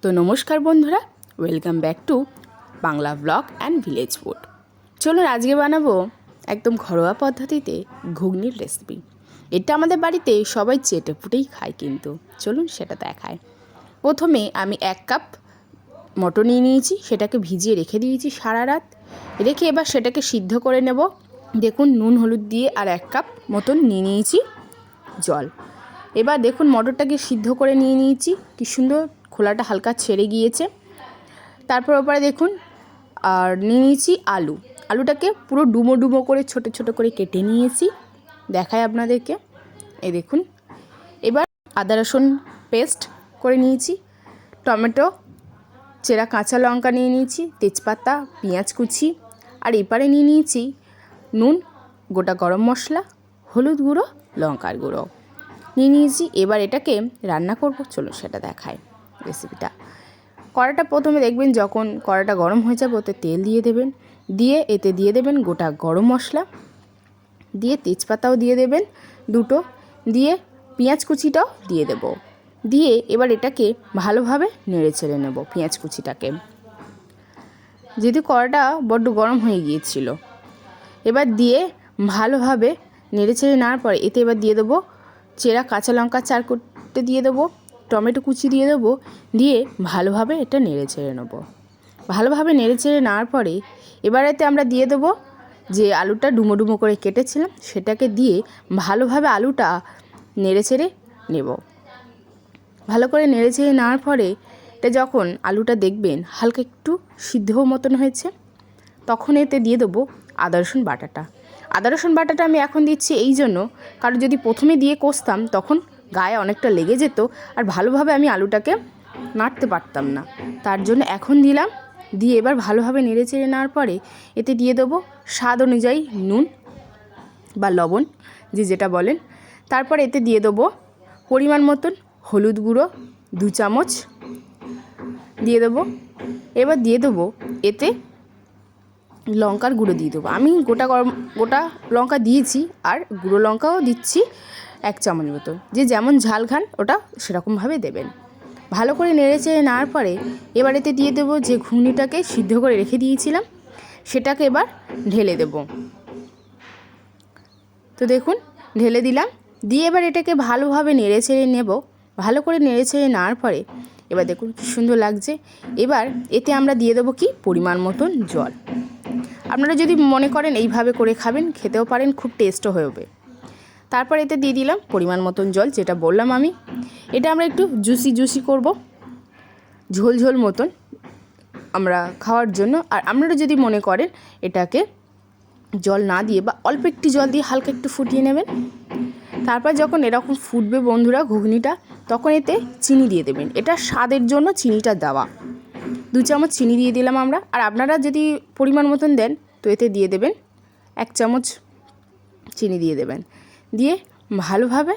তো নমস্কার বন্ধুরা, welcome back to Bangla blog and village food. চলুন আজকে বানাবো একদম ঘরোয়া পদ্ধতিতে ঘুগনির রেসিপি। এটা আমাদের বাড়িতে সবাই চেটেপুটেই খায়, কিন্তু চলুন সেটা দেখায়। প্রথমে আমি 1 কাপ মটর নিয়ে নিয়েছি, সেটাকে ভিজিয়ে রেখে দিয়েছি সারা রাত। রেখে এবার সেটাকে সিদ্ধ করে নেব। দেখুন নুন হলুদ দিয়ে আর 1 কাপ মতন নিয়ে নিয়েছি জল। এবার দেখুন মটরটাকে সিদ্ধ করে নিয়ে নিয়েছি, কি সুন্দর খোলাটা হালকা ছেড়ে গিয়েছে। তারপর ওপরে দেখুন আর নিয়ে নিয়েছি আলুটাকে পুরো ডুমো ডুমো করে ছোট ছোট করে কেটে নিয়েছি, দেখায় আপনাদেরকে। এই দেখুন। এবার আদা রসুন পেস্ট করে নিয়েছি, টমেটো, চেরা কাঁচা লঙ্কা নিয়ে নিয়েছি, তেজপাতা, পেঁয়াজ কুচি, আর এপারে নিয়ে নিয়েছি নুন, গোটা গরম মশলা, হলুদ গুঁড়ো, লঙ্কার গুঁড়ো নিয়ে নিয়েছি। এবার এটাকে রান্না করব, চলো সেটা দেখায় রেসিপিটা। কড়াটা প্রথমে দেখবেন যখন কড়াটা গরম হয়ে যাবে ওতে তেল দিয়ে দেবেন, দিয়ে এতে দিয়ে দেবেন গোটা গরম মশলা, দিয়ে তেজপাতাও দিয়ে দেবেন দুটো, দিয়ে পেঁয়াজ কুচিটাও দিয়ে দেব, দিয়ে এবার এটাকে ভালোভাবে নেড়ে চেড়ে নেব পেঁয়াজ কুচিটাকে। যেহেতু কড়াটা বড্ড গরম হয়ে গিয়েছিল, এবার দিয়ে ভালোভাবে নেড়ে চেড়ে নেওয়ার পরে এতে এবার দিয়ে দেবো চেরা কাঁচা লঙ্কা 4 কোটে দিয়ে দেবো, টমেটো কুচি দিয়ে দেবো, দিয়ে ভালোভাবে এটা নেড়ে চেড়ে নেবো। ভালোভাবে নেড়ে চেড়ে নেওয়ার পরে এবার এতে আমরা দিয়ে দেবো যে আলুটা ডুমো ডুমো করে কেটেছিলাম, সেটাকে দিয়ে ভালোভাবে আলুটা নেড়ে চেড়ে নেব। ভালো করে নেড়ে চেড়ে নেওয়ার পরে এটা যখন আলুটা দেখবেন হালকা একটু সিদ্ধ মতন হয়েছে, তখন এতে দিয়ে দেবো আদা রসুন বাটাটা। আদা রসুন বাটাটা আমি এখন দিচ্ছি এই জন্য, কারণ যদি প্রথমে দিয়ে কষতাম তখন গায়ে অনেকটা লেগে যেত আর ভালোভাবে আমি আলুটাকে নাড়তে পারতাম না, তার জন্য এখন দিলাম। দিয়ে এবার ভালোভাবে নেড়ে চেড়ে নেওয়ার পরে এতে দিয়ে দেবো স্বাদ অনুযায়ী নুন বা লবণ, যেটা বলেন। তারপর এতে দিয়ে দেবো পরিমাণ মতন হলুদ গুঁড়ো 2 চামচ দিয়ে দেবো। এবার দিয়ে দেবো এতে লঙ্কার গুঁড়ো দিয়ে দেবো। আমি গোটা লঙ্কা দিয়েছি আর গুঁড়ো লঙ্কাও দিচ্ছি 1 চামচ মতো, যে যেমন ঝাল খান ওটা সেরকমভাবে দেবেন। ভালো করে নেড়ে চেড়ে নেওয়ার পরে এবার এতে দিয়ে দেবো যে ঘুগনিটাকে সিদ্ধ করে রেখে দিয়েছিলাম, সেটাকে এবার ঢেলে দেব। তো দেখুন ঢেলে দিলাম, দিয়ে এবার এটাকে ভালোভাবে নেড়ে চেড়ে নেব। ভালো করে নেড়ে চেড়ে নেওয়ার পরে এবার দেখুন কী সুন্দর লাগছে। এবার এতে আমরা দিয়ে দেবো কি পরিমাণ মতন জল। আপনারা যদি মনে করেন এইভাবে করে খাবেন, খেতেও পারেন, খুব টেস্টও হবে। তারপর এতে দিয়ে দিলাম পরিমাণ মতন জল, যেটা বললাম আমি। এটা আমরা একটু জুসি করব, ঝোল ঝোল মতন আমরা খাওয়ার জন্য। আর আপনারা যদি মনে করেন এটাকে জল না দিয়ে বা অল্প একটু জল দিয়ে হালকা একটু ফুটিয়ে নেবেন। তারপর যখন এরকম ফুটবে বন্ধুরা ঘুগনিটা, তখন এতে চিনি দিয়ে দেবেন। এটা স্বাদের জন্য চিনিটা দেওয়া, 2 চামচ চিনি দিয়ে দিলাম আমরা। আর আপনারা যদি পরিমাণ মতন দেন তো এতে দিয়ে দেবেন 1 চামচ চিনি দিয়ে দেবেন। দিয়ে ভালোভাবে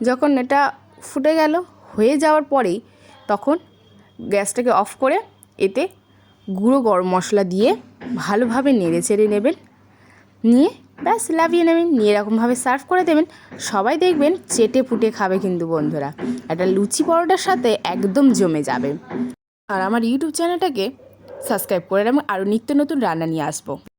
যখন এটা ফুটে গেল, হয়ে যাওয়ার পরেই তখন গ্যাসটাকে অফ করে এতে গুঁড়ো গরম মশলা দিয়ে ভালোভাবে নেড়ে চেড়ে নেবেন, নিয়ে ব্যাস লাভিয়ে নেবেন, নিয়ে এরকমভাবে সার্ভ করে দেবেন। সবাই দেখবেন চেটে পুটে খাবে কিন্তু বন্ধুরা, এটা লুচি পরোটার সাথে একদম জমে যাবে। আর আমার ইউটিউব চ্যানেলটাকে সাবস্ক্রাইব করে রাখবেন, আরও নিত্য নতুন রান্না নিয়ে আসবো।